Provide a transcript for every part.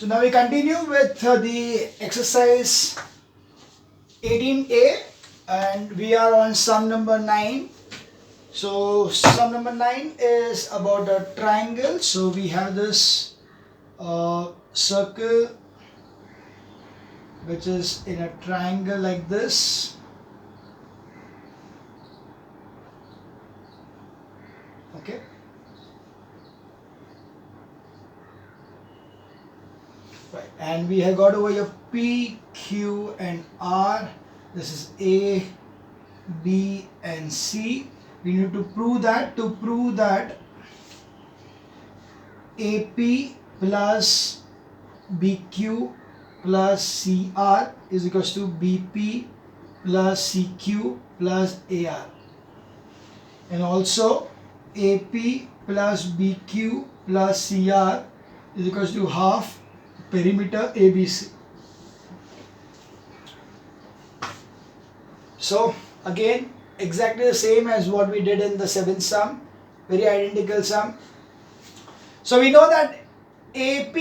So now we continue with the exercise 18A and we are on sum number 9. So sum number 9 is about a triangle. So we have this circle which is in a triangle like this. Okay. Right, and we have got over here P, Q and R. This is A, B and C. We need to prove that. To prove that AP plus BQ plus CR is equals to BP plus CQ plus AR. And also AP plus BQ plus CR is equals to half perimeter ABC. So again exactly the same as what we did in the 7th sum, very identical sum. So we know that AP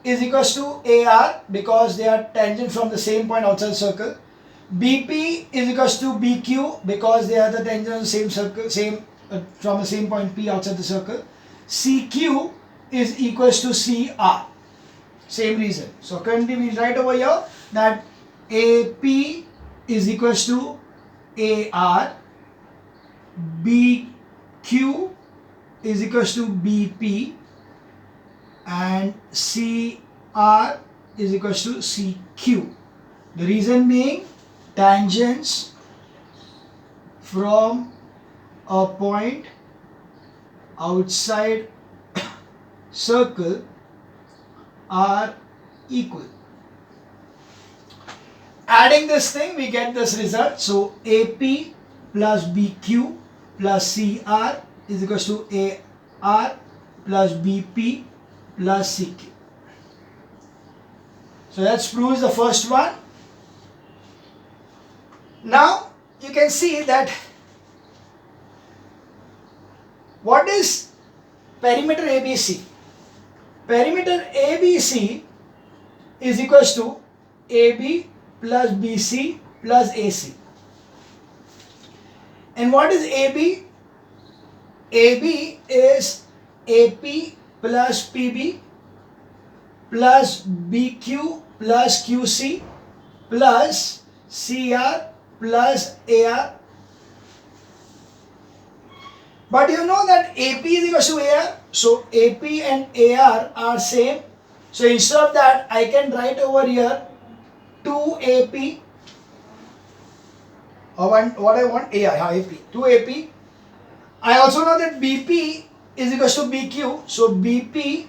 is equals to AR because they are tangent from the same point outside the circle. BP is equals to BQ because they are the tangent of the same circle, from the same point P outside the circle. CQ is equals to CR. Same reason. So currently we write over here that AP is equals to AR, BQ is equals to BP and CR is equals to CQ. The reason being tangents from a point outside circle are equal. Adding this thing we get this result. So AP plus BQ plus CR is equals to AR plus BP plus CQ. So that proves the first one. Now you can see that what is perimeter ABC? Perimeter ABC is equals to AB plus BC plus AC. And what is AB? AB is AP plus PB plus BQ plus QC plus CR plus AR. But you know that AP is equal to AR. So AP and AR are same. So instead of that, I can write over here 2AP. Or what I want? AP. 2AP. I also know that BP is equal to BQ. So BP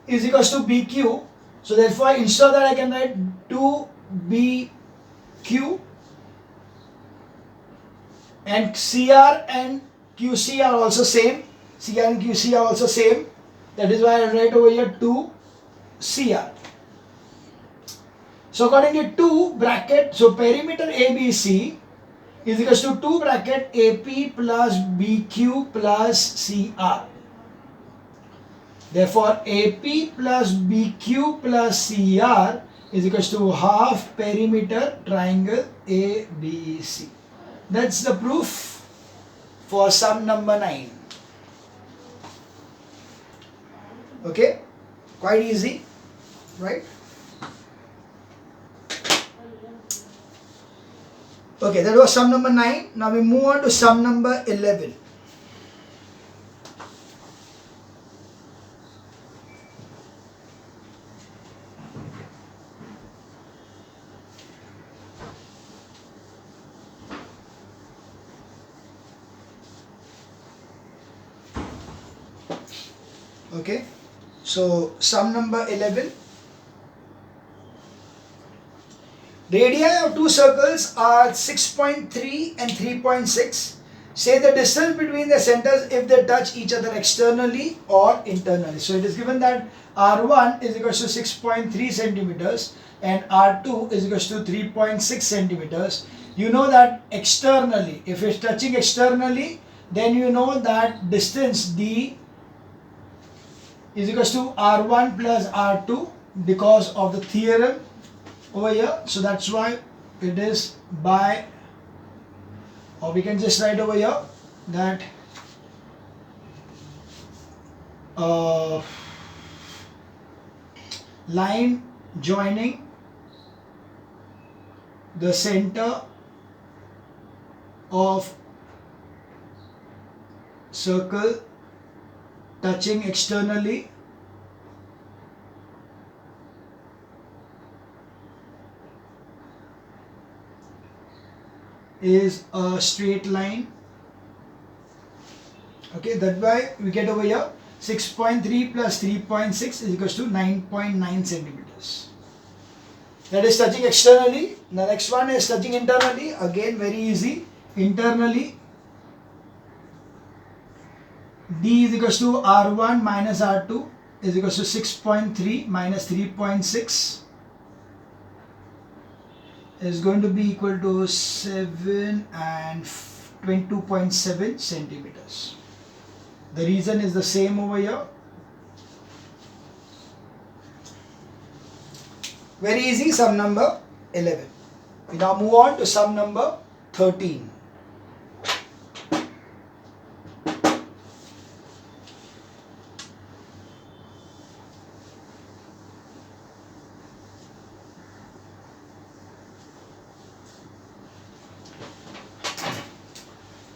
is equal to BQ. So therefore, instead of that, I can write 2BQ. And CR and QC are also same. CR and QC are also same. That is why I write over here 2 CR. So according to 2 bracket, so perimeter ABC is equals to 2 bracket AP plus BQ plus CR. Therefore AP plus BQ plus CR is equals to half perimeter triangle ABC. That's the proof for sum number 9. Okay, quite easy, right? Okay, that was sum number 9. Now we move on to sum number 11. Okay, so sum number 11. Radii of two circles are 6.3 and 3.6. Say the distance between the centers if they touch each other externally or internally. So it is given that R1 is equal to 6.3 centimeters and R2 is equal to 3.6 centimeters. You know that externally, if it's touching externally, then you know that distance D is equal to R1 plus R2 because of the theorem over here. So that's why it is by, or we can just write over here that line joining the center of circle touching externally is a straight line. Okay, that's why we get over here 6.3 plus 3.6 is equals to 9.9 centimeters. That is touching externally. The next one is touching internally. Again, very easy. Internally, D is equals to R1 minus R2 is equals to 6.3 minus 3.6 is going to be equal to 7 and 22.7 centimeters. The reason is the same over here. Very easy, sum number 11. We now move on to sum number 13.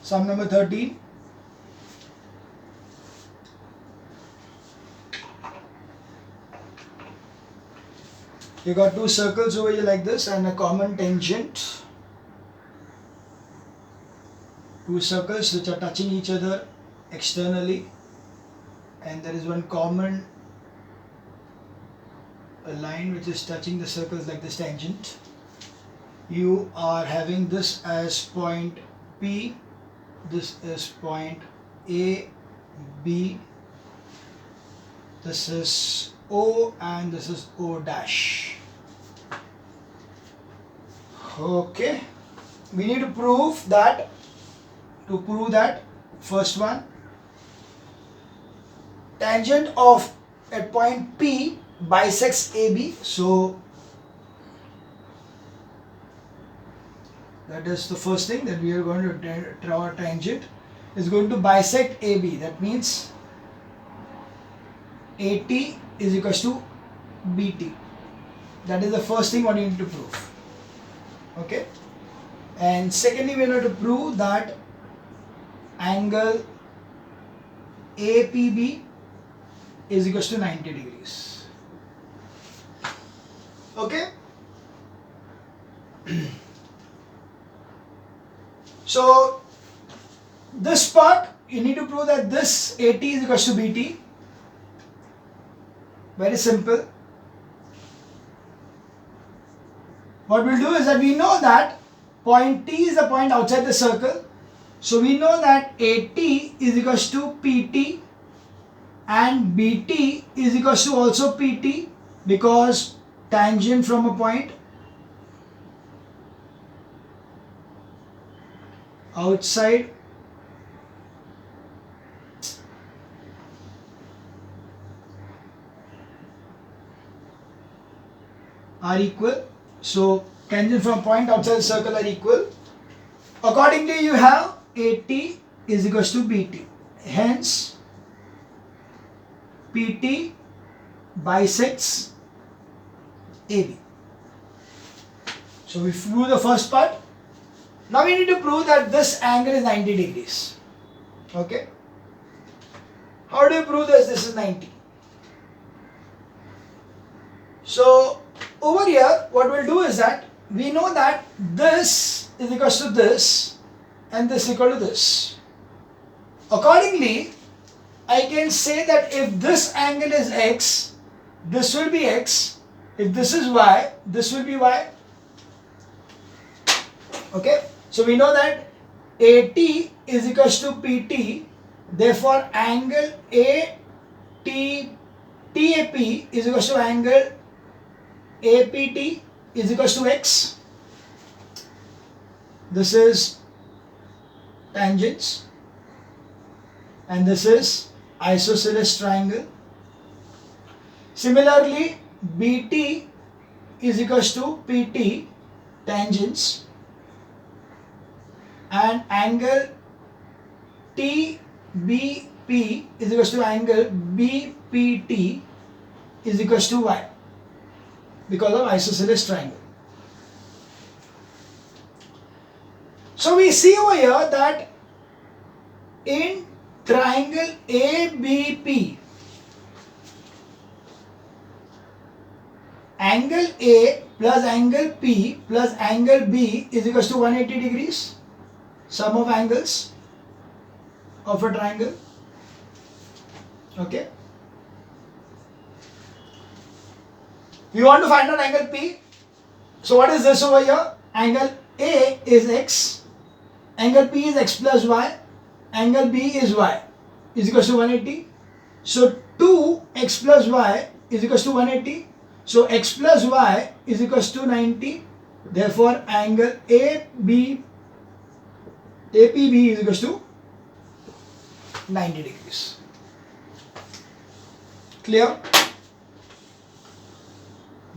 Sum number 13. You got two circles over here like this and a common tangent. Two circles which are touching each other externally, and there is one common line which is touching the circles like this tangent. You are having this as point P, this is point A, B, this is O, and this is O dash. Okay, we need to prove that. To prove that, first one, tangent of at point P bisects AB. So that is the first thing that we are going to draw. A tangent is going to bisect AB. That means AT is equals to BT. That is the first thing what you need to prove. Okay, and secondly, we are going to prove that angle APB is equals to 90 degrees. Okay. So this part you need to prove that this AT is equals to BT. Very simple. What we'll do is that we know that point T is the point outside the circle. So we know that AT is equals to PT and BT is equals to also PT, because tangent from a point outside are equal. So tangent from a point outside the circle are equal. Accordingly, you have AT is equals to BT. Hence, PT bisects AB. So we prove the first part. Now we need to prove that this angle is 90 degrees. Okay. How do you prove this? This is 90. So over here, what we'll do is that we know that this is equals to this and this is equal to this. Accordingly, I can say that if this angle is X, this will be X. If this is Y, this will be Y. Okay. So we know that AT is equals to PT. Therefore, angle TAP is equals to angle APT is equals to X. This is tangents and this is isosceles triangle. Similarly, BT is equals to PT tangents, and angle TBP is equals to angle BPT is equals to Y because of isosceles triangle. So we see over here that in triangle ABP, angle A plus angle P plus angle B is equals to 180 degrees, sum of angles of a triangle. Okay. We want to find out angle P. So what is this over here? Angle A is X, angle P is X plus Y, angle B is Y is equals to 180. So 2x plus Y is equals to 180. So x plus y is equals to 90. Therefore, angle APB is equals to 90 degrees. Clear?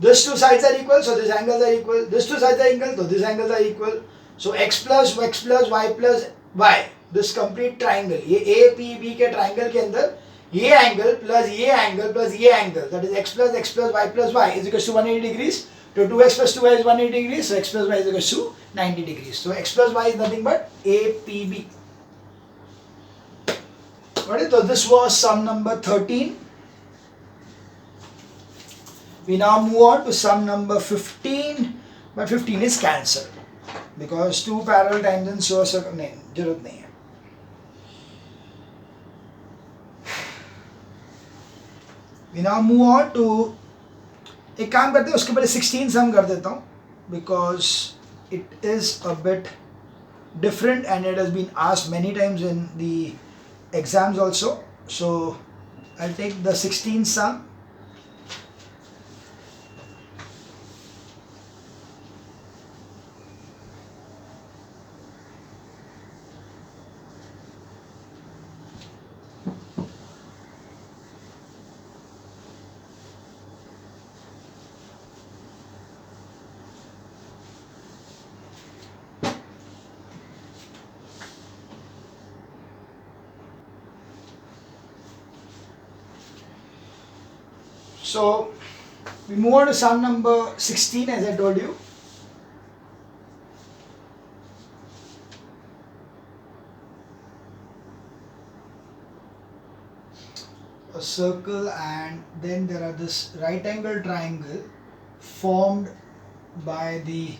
These two sides are equal, so these angles are equal. These two sides are equal, so these angles are equal. So x plus y plus y, this complete triangle, ये APB के triangle के अंदर ये angle plus ये angle plus ये angle, that is x plus y plus y is equals to 180 degrees. So 2x plus 2y is 180 degrees, so x plus y is equals to 90 degrees. So x plus y is nothing but APB. Got it? So this was sum number 13. We now move on to sum number 15, but 15 is cancelled because two parallel tangents show us नहीं, जरूरत नहीं है. We now move on to, एक काम करते हैं उसके पहले 16 सम कर देता हूँ because it is a bit different and it has been asked many times in the exams also. So I'll take the 16 sum. So we move on to sum number 16 as I told you. A circle and then there are this right angle triangle formed by the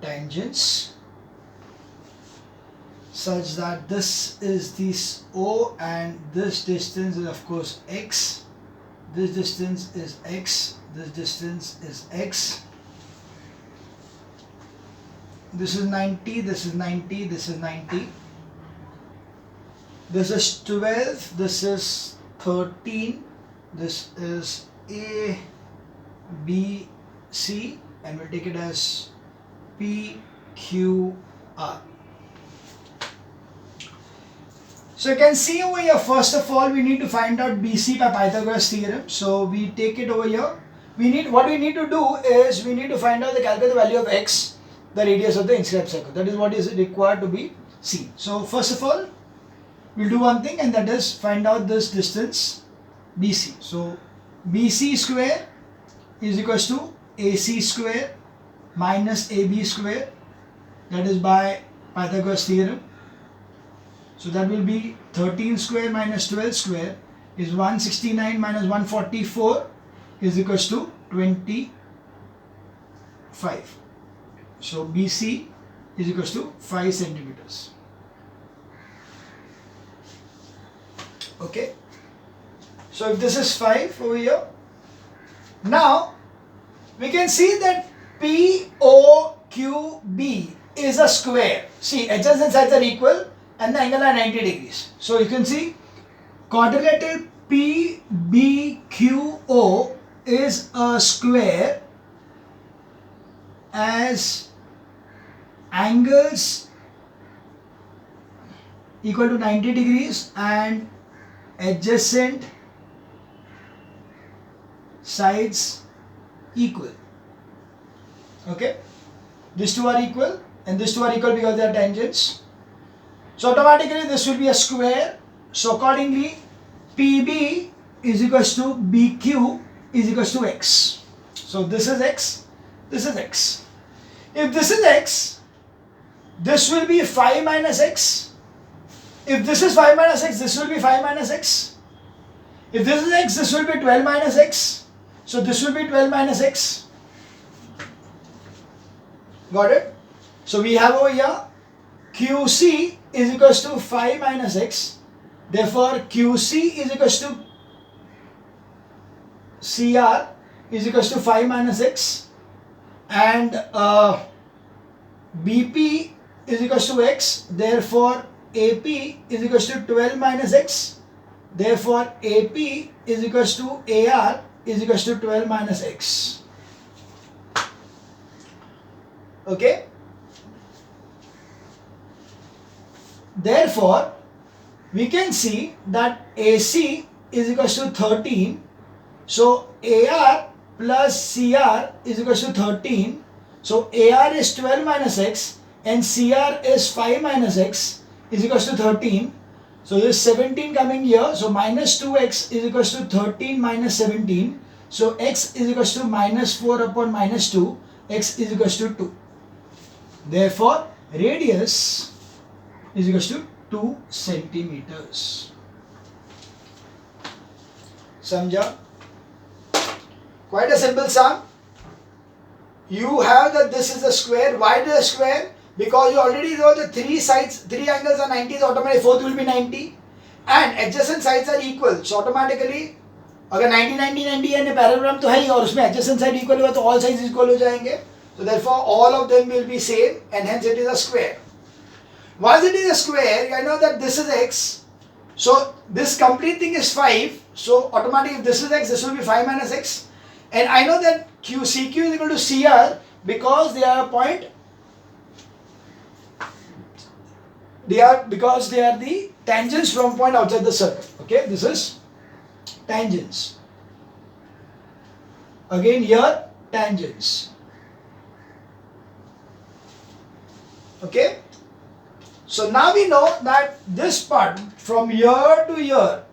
tangents such that this is this O and this distance is of course x. This distance is x, this distance is x. This is 90, this is 90, this is 90. This is 12, this is 13, this is A, B, C, and we'll take it as P, Q, R. So you can see over here, first of all, we need to find out BC by Pythagoras theorem. So we take it over here. What we need to do is we need to find out the calculate the value of x, the radius of the inscribed circle. That is what is required to be seen. So first of all, we'll do one thing, and that is find out this distance BC. So BC square is equals to AC square minus AB square. That is by Pythagoras theorem. So that will be 13 square minus 12 square is 169 minus 144 is equals to 25. So BC is equals to 5 centimeters. Okay. So if this is 5 over here, now we can see that POQB is a square. See, adjacent sides are equal and the angle are 90 degrees. So you can see quadrilateral PBQO is a square as angles equal to 90 degrees and adjacent sides equal. Okay, these two are equal and these two are equal because they are tangents. So automatically this will be a square. So accordingly, PB is equals to BQ is equals to X. So this is X, this is X. If this is X, this will be 5 minus X. If this is 5 minus X, this will be 5 minus X. If this is X, this will be 12 minus X. So this will be 12 minus X. Got it? So we have over here QC is equals to 5 minus X. Therefore QC is equals to CR is equals to 5 minus X, and BP is equals to X. Therefore AP is equals to 12 minus X. Therefore AP is equals to AR is equals to 12 minus X. Okay. Therefore we can see that AC is equals to 13. So AR plus CR is equals to 13. So AR is 12 minus X and CR is 5 minus X is equals to 13. So there is 17 coming here. So minus 2X is equals to 13 minus 17. So X is equals to minus 4 upon minus 2. X is equals to 2. Therefore radius is equals to 2 centimeters. Samjha? Quite a simple sum. You have that this is a square. Why it is a square? Because you already know the three sides, three angles are 90, so automatically fourth will be 90. And adjacent sides are equal. So automatically, अगर 90, 90, 90 है parallelogram तो है ही, और उसमें adjacent side equal हुआ तो all sides equal हो जाएंगे. So therefore all of them will be same and hence it is a square. Once it is a square, I know that this is x. So this complete thing is 5. So automatically if this is x, this will be 5 minus x. And I know that CQ is equal to CR because they are a point. Because they are the tangents from point outside the circle. Okay, this is tangents. Again here tangents. Okay. So now we know that this part from here to here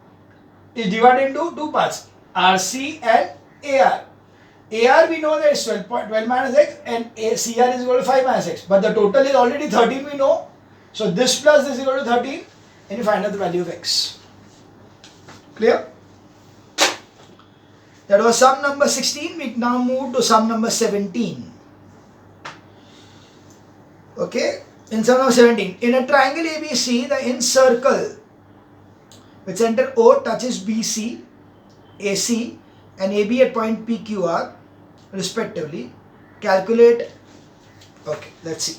is divided into two parts, RC and AR. AR we know that is 12 minus x and CR is equal to 5 minus x. But the total is already 13 we know. So this plus this is equal to 13 and you find out the value of x. Clear? That was sum number 16. We now move to sum number 17. Okay? In sum number 17, in a triangle ABC, the incircle with center O touches BC, AC and AB at point PQR respectively. Calculate. Okay, let's see.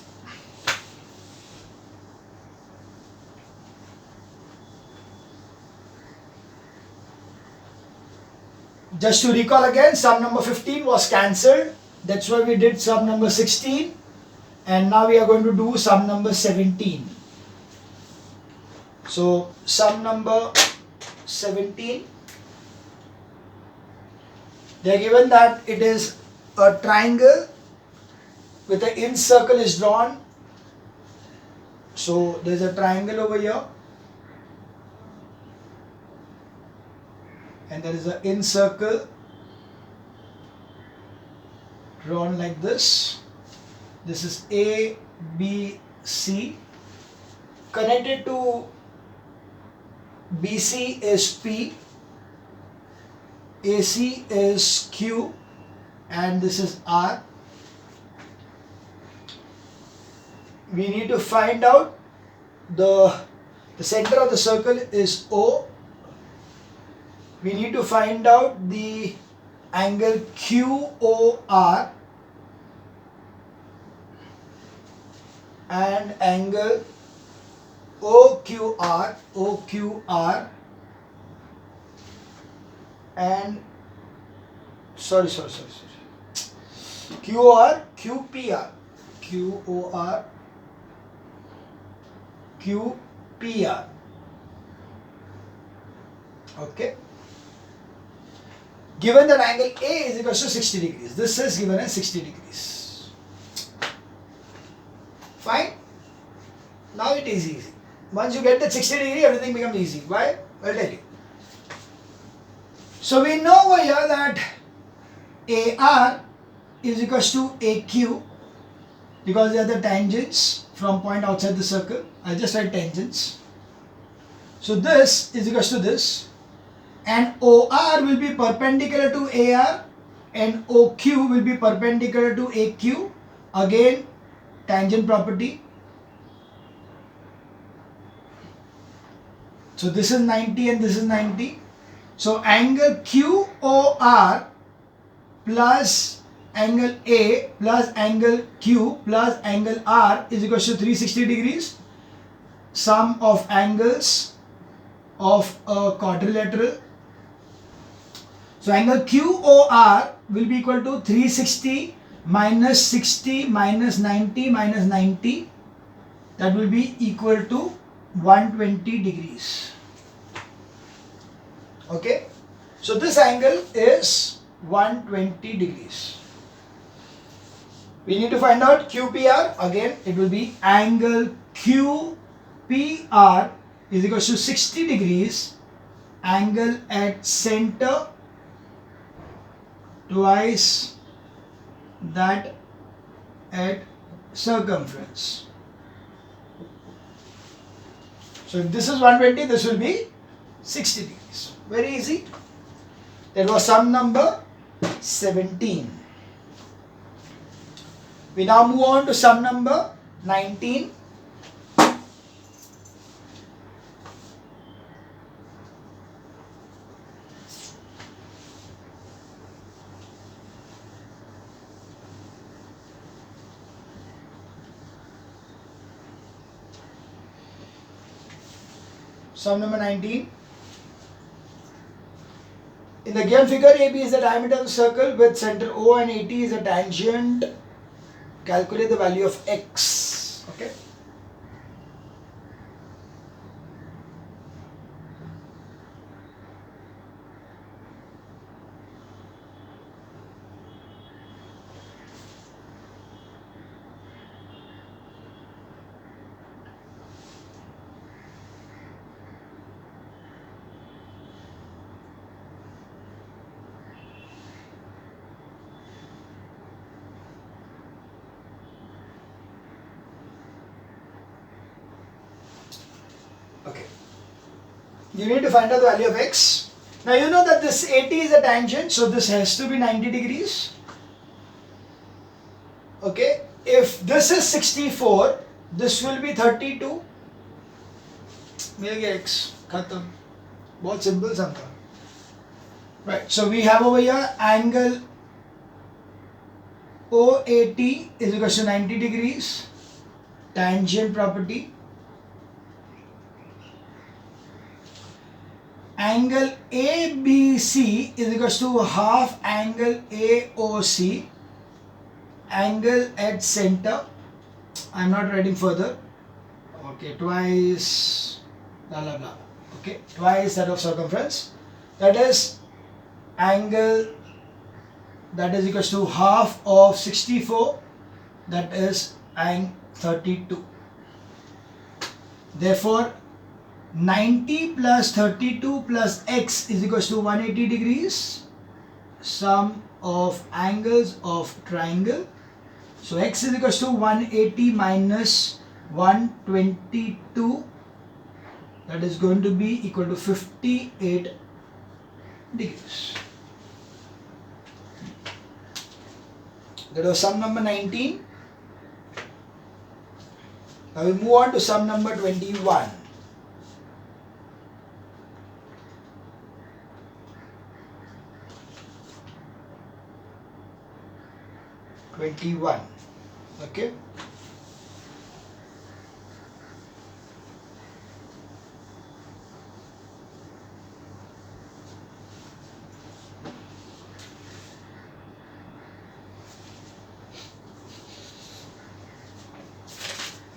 Just to recall again, sum number 15 was cancelled. That's why we did sum number 16. And now we are going to do sum number 17. So sum number 17, they are given that it is a triangle with an incircle is drawn. So there is a triangle over here and there is an incircle drawn like this. This is A, B, C. Connected to BC is P, AC is Q, and this is R. We need to find out the center of the circle is O. We need to find out the angle QOR and angle OQR and QPR. Okay. given that angle A is equal to 60 degrees. This is given as 60 degrees. Fine? Now it is easy. Once you get the 60 degree, everything becomes easy. Why? I'll tell you. So we know over here that AR is equal to AQ because they are the tangents from point outside the circle. I just write tangents. So this is equal to this, and OR will be perpendicular to AR and OQ will be perpendicular to AQ. Again, tangent property. So this is 90 and this is 90. So angle QOR plus angle A plus angle Q plus angle R is equal to 360 degrees. Sum of angles of a quadrilateral. So angle QOR will be equal to 360 minus 60 minus 90 minus 90. That will be equal to 120 degrees. Okay. So this angle is 120 degrees. We need to find out QPR. Again, it will be angle QPR is equal to 60 degrees. Angle at center twice that at circumference. So if this is 120, this will be 60 degrees. Very easy. That was sum number 17. We now move on to sum number 19. Sum number 19. In the given figure, AB is the diameter of the circle with center O and AT is a tangent. Calculate the value of X. Okay. Okay. You need to find out the value of X. Now you know that this AT is a tangent, so this has to be 90 degrees. Okay. If this is 64, this will be 32. मिल गया X. खत्म. बहुत simple sum था. Right. So we have over here angle OAT is equal to 90 degrees. Tangent property. Angle ABC is equal to half angle AOC. Angle at center. I am not writing further. Okay, twice blah blah blah. Okay, twice that of circumference. That is angle that is equal to half of 64. That is angle 32. Therefore, 90 plus 32 plus X is equal to 180 degrees. Sum of angles of triangle. So X is equal to 180 minus 122. That is going to be equal to 58 degrees. That was sum number 19. Now we move on to sum number 21. Okay.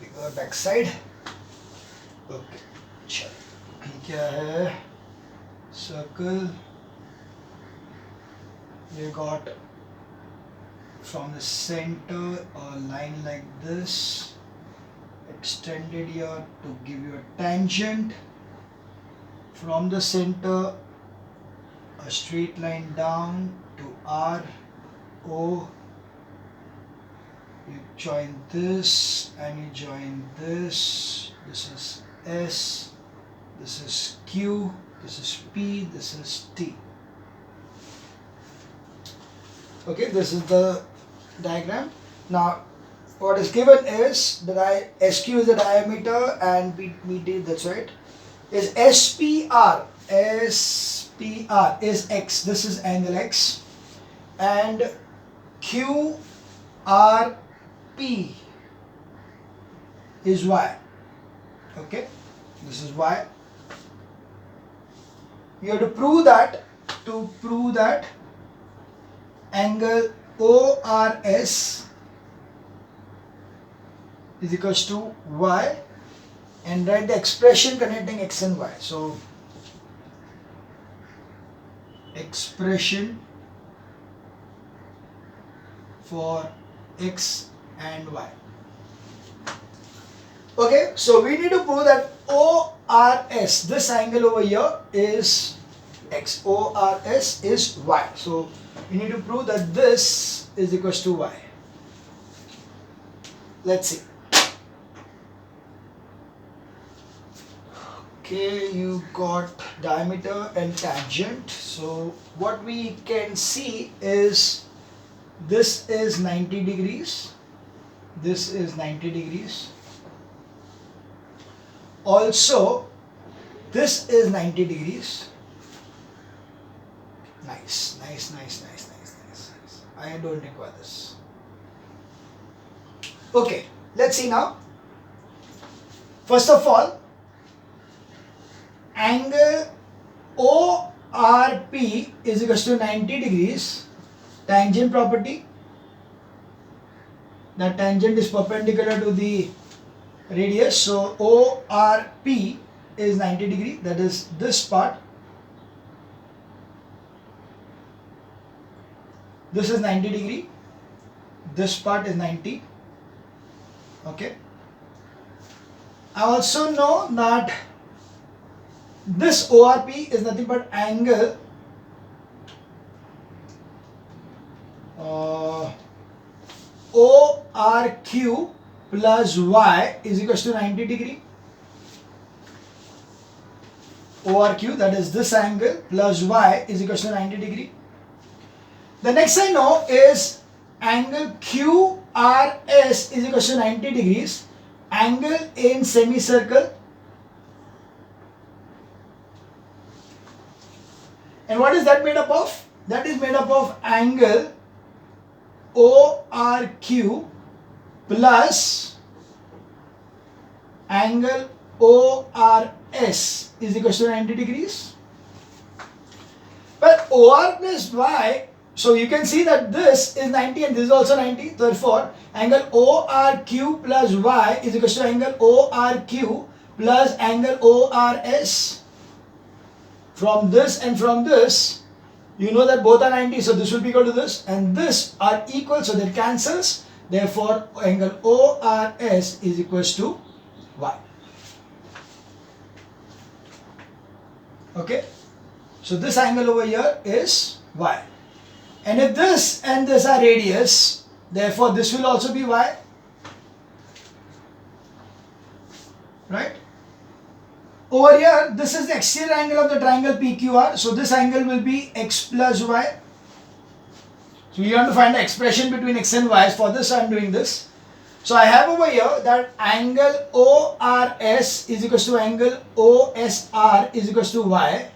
We go back side. Okay. चलो क्या है circle you got from the center a line like this extended here to give you a tangent. From the center a straight line down to R, O. You join this and you join this. This is S, this is Q, this is P, this is T. Okay, this is the diagram. Now what is given is the SQ is the diameter and BD, that's right, is SPR. SPR is X, this is angle X, and QRP is Y. Okay, this is Y. You have to prove that, angle ORS is equals to Y, and write the expression connecting X and Y. So expression for X and Y. Okay, so we need to prove that ORS, this angle over here, is X. ORS is Y. So we need to prove that this is equals to Y. Let's see. Okay, you got diameter and tangent. So what we can see is this is 90 degrees. This is 90 degrees. Also, this is 90 degrees. Nice. I don't require this. Okay, let's see now. First of all, angle ORP is equal to 90 degrees. Tangent property. The tangent is perpendicular to the radius. So ORP is 90 degree. That is this part. This is 90 degree. This part is 90. Okay. I also know that this ORP is nothing but angle ORQ plus Y is equals to 90 degree. ORQ, that is this angle, plus Y is equals to 90 degree. The next I know is angle QRS is equals to 90 degrees. Angle in semicircle. And what is that made up of? That is made up of angle ORQ plus angle ORS is equal to 90 degrees. But OR plus Y, so you can see that this is 90 and this is also 90. Therefore, angle ORQ plus Y is equal to angle ORQ plus angle ORS. From this and from this, you know that both are 90, so this will be equal to this, and this are equal, so that cancels. Therefore, angle ORS is equals to Y. Okay, so this angle over here is Y, and if this and this are radius, therefore this will also be Y, right? Over here, this is the exterior angle of the triangle PQR. So this angle will be X plus Y. So you have to find the expression between X and Y. For this, I am doing this. So I have over here that angle ORS is equal to angle OSR is equal to Y.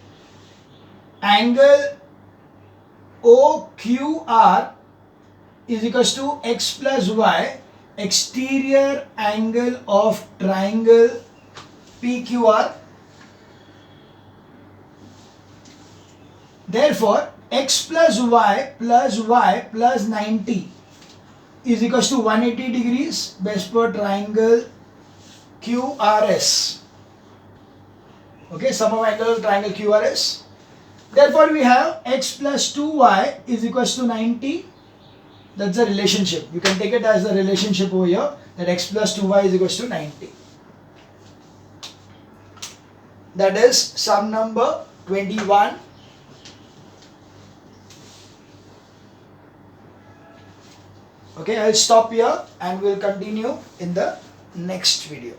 Angle OQR is equal to X plus Y. Exterior angle of triangle PQR. Therefore, X plus Y plus 90 is equal to 180 degrees base per triangle QRS. Okay, sum of angles of triangle QRS. Therefore, we have x plus 2y is equals to 90. That's the relationship. You can take it as the relationship over here, that x plus 2y is equals to 90. That is sum number 21. Okay, I'll stop here and we'll continue in the next video.